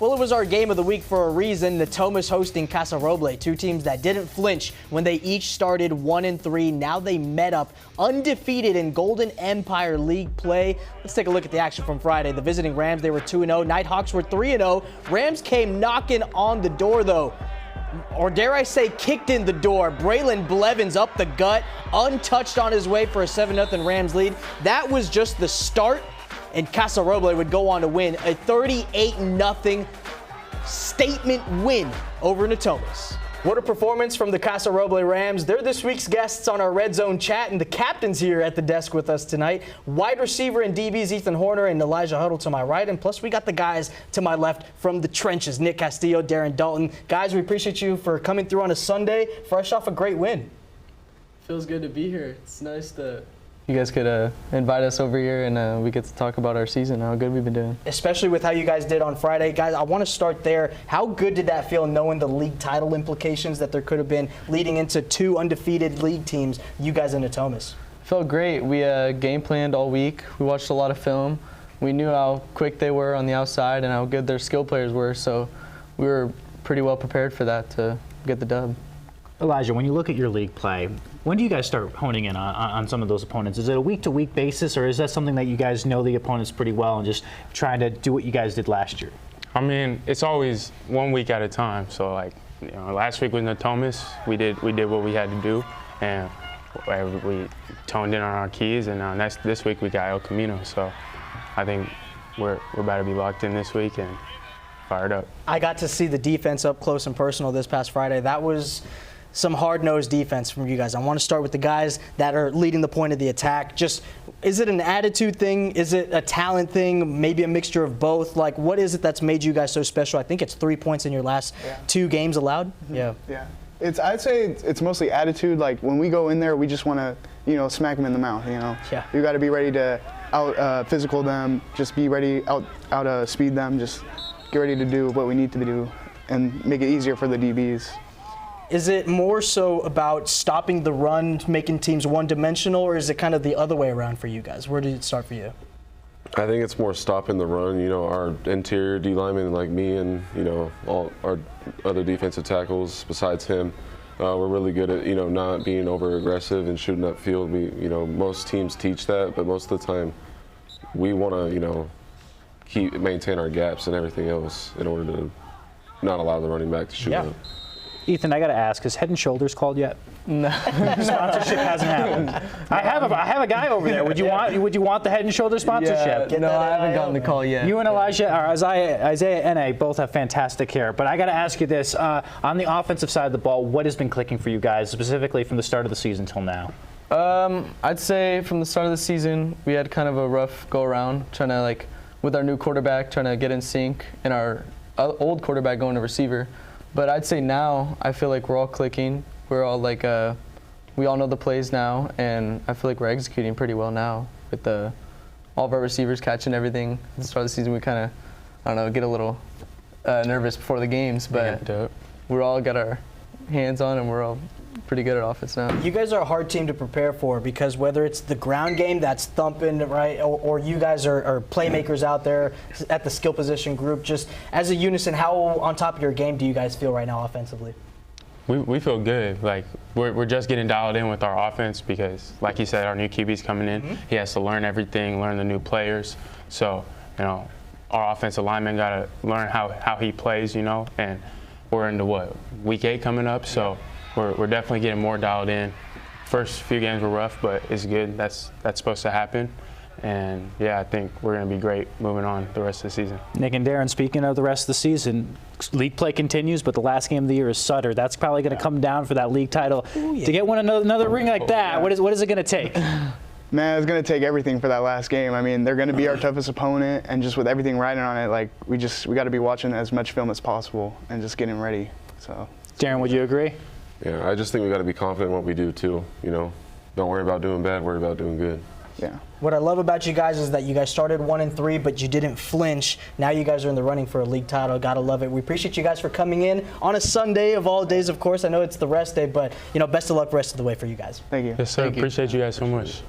Well, it was our game of the week for a reason. Natomas hosting Casa Roble, two teams that didn't flinch when they each started 1-3. Now they met up undefeated in Golden Empire League play. Let's take a look at the action from Friday. The visiting Rams, they were 2-0. Nighthawks were 3-0. Rams came knocking on the door, though. Or dare I say, kicked in the door. Braylon Blevins up the gut, untouched on his way for a 7-0 Rams lead. That was just the start, and Casa Roble would go on to win a 38-0 statement win over Natomas. What a performance from the Casa Roble Rams. They're this week's guests on our Red Zone chat, and the captain's here at the desk with us tonight. Wide receiver and DBs Ethan Horner and Elijah Huddle to my right, and plus we got the guys to my left from the trenches, Nick Castillo, Darren Dalton. Guys, we appreciate you for coming through on a Sunday, fresh off a great win. Feels good to be here. It's nice to... You guys could invite us over here and we get to talk about our season, how good we've been doing. Especially with how you guys did on Friday. Guys, I want to start there. How good did that feel knowing the league title implications that there could have been leading into two undefeated league teams, you guys and Natomas? Felt great. We game planned all week. We watched a lot of film. We knew how quick they were on the outside and how good their skill players were, so we were pretty well prepared for that to get the dub. Elijah, when you look at your league play, when do you guys start honing in on some of those opponents? Is it a week-to-week basis, or is that something that you guys know the opponents pretty well and just trying to do what you guys did last year? I mean, it's always 1 week at a time. So, last week with Natomas, we did what we had to do, and we toned in on our keys. And this week we got El Camino. So, I think we're about to be locked in this week and fired up. I got to see the defense up close and personal this past Friday. That was some hard-nosed defense from you guys. I want to start with the guys that are leading the point of the attack. Just, is it an attitude thing? Is it a talent thing? Maybe a mixture of both? Like, what is it that's made you guys so special? I think it's 3 points in your last 2 games allowed. Mm-hmm. Yeah. I'd say it's mostly attitude. Like, when we go in there, we just want to, smack them in the mouth, Yeah. You got to be ready to out physical them, just be ready out speed them, just get ready to do what we need to do and make it easier for the DBs. Is it more so about stopping the run, making teams one-dimensional, or is it kind of the other way around for you guys? Where did it start for you? I think it's more stopping the run. Our interior D linemen like me and, all our other defensive tackles besides him, we're really good at, not being over-aggressive and shooting upfield. Most teams teach that, but most of the time we want to, maintain our gaps and everything else in order to not allow the running back to shoot up. Ethan, I got to ask, has Head & Shoulders called yet? No. Sponsorship hasn't happened. I have a guy over there. Would you want the Head & Shoulders sponsorship? Yeah, no, I haven't gotten the call yet. You and Elijah, or Isaiah and both have fantastic hair. But I got to ask you this: on the offensive side of the ball, what has been clicking for you guys, specifically from the start of the season till now? I'd say from the start of the season, we had kind of a rough go around, trying to with our new quarterback, trying to get in sync, and our old quarterback going to receiver. But I'd say now, I feel like we're all clicking. We're all we all know the plays now, and I feel like we're executing pretty well now with all of our receivers catching everything. At the start of the season, we kind of, get a little nervous before the games, but we're all got our hands on, and we're all pretty good at offense now. You guys are a hard team to prepare for because whether it's the ground game that's thumping, right, or you guys are playmakers out there at the skill position group, just as a unison, how on top of your game do you guys feel right now offensively? We feel good. We're just getting dialed in with our offense because, like you said, our new QB's coming in. Mm-hmm. He has to learn everything, learn the new players. So, our offensive lineman got to learn how he plays, and we're into week 8 coming up, so we're definitely getting more dialed in. First few games were rough, but it's good. That's supposed to happen. And, I think we're going to be great moving on the rest of the season. Nick and Darren, speaking of the rest of the season, league play continues, but the last game of the year is Sutter. That's probably going to come down for that league title. Ooh, yeah. To get another ring like that, what is it going to take? Man, it's going to take everything for that last game. I mean, they're going to be our toughest opponent, and just with everything riding on it, we got to be watching as much film as possible and just getting ready. So, Darren, would you agree? Yeah, I just think we got to be confident in what we do too. Don't worry about doing bad, worry about doing good. Yeah. What I love about you guys is that you guys started 1-3, but you didn't flinch. Now you guys are in the running for a league title. Gotta love it. We appreciate you guys for coming in on a Sunday of all days, of course. I know it's the rest day, but best of luck the rest of the way for you guys. Thank you. Yes, sir. Thank you. Appreciate you guys so much.